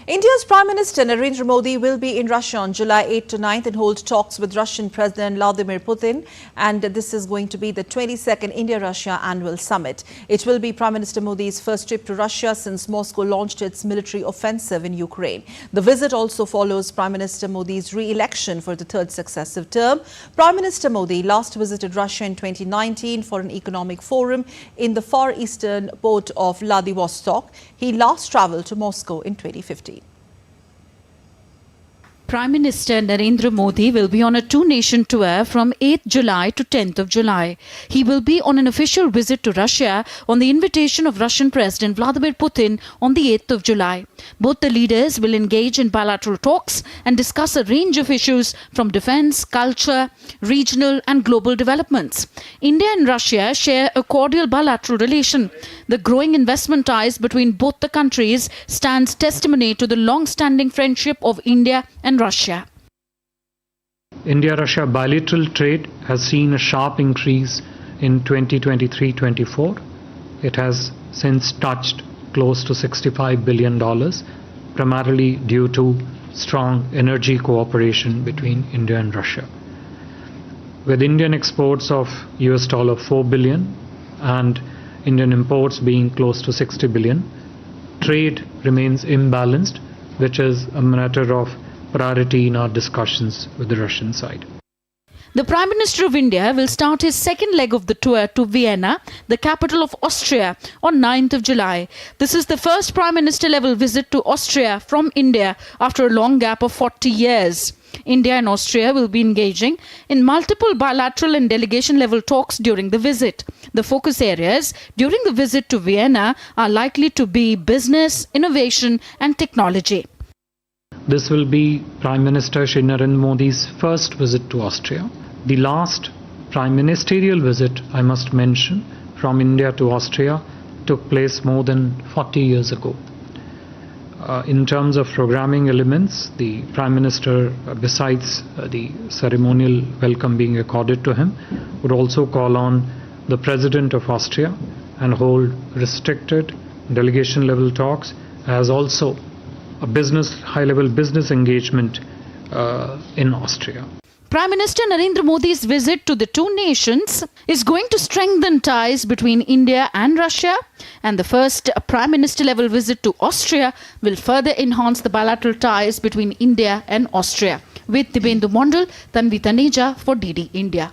India's Prime Minister Narendra Modi will be in Russia on July 8 to 9th and hold talks with Russian President Vladimir Putin. And this is going to be the 22nd India-Russia annual summit. It will be Prime Minister Modi's first trip to Russia since Moscow launched its military offensive in Ukraine. The visit also follows Prime Minister Modi's re-election for the third successive term. Prime Minister Modi last visited Russia in 2019 for an economic forum in the far eastern port of Vladivostok. He last travelled to Moscow in 2015. Prime Minister Narendra Modi will be on a two-nation tour from 8th July to 10th of July. He will be on an official visit to Russia on the invitation of Russian President Vladimir Putin on the 8th of July. Both the leaders will engage in bilateral talks and discuss a range of issues from defence, culture, regional and global developments. India and Russia share a cordial bilateral relation. The growing investment ties between both the countries stands testimony to the long-standing friendship of India and Russia. India-Russia bilateral trade has seen a sharp increase in 2023-24. It has since touched close to $65 billion, primarily due to strong energy cooperation between India and Russia. With Indian exports of $4 billion and Indian imports being close to $60 billion, trade remains imbalanced, which is a matter of priority in our discussions with the Russian side. The Prime Minister of India will start his second leg of the tour to Vienna, the capital of Austria, on 9th of July. This is the first Prime Minister level visit to Austria from India after a long gap of 40 years. India and Austria will be engaging in multiple bilateral and delegation level talks during the visit. The focus areas during the visit to Vienna are likely to be business, innovation and technology. This will be Prime Minister Shri Narendra Modi's first visit to Austria. The last Prime Ministerial visit, I must mention, from India to Austria took place more than 40 years ago. In terms of programming elements, the Prime Minister, besides the ceremonial welcome being accorded to him, would also call on the President of Austria and hold restricted delegation level talks, as also a high-level business engagement in Austria. Prime Minister Narendra Modi's visit to the two nations is going to strengthen ties between India and Russia, and the first Prime Minister level visit to Austria will further enhance the bilateral ties between India and Austria. With Dibendu Mondal, Tanvi Taneja for DD India.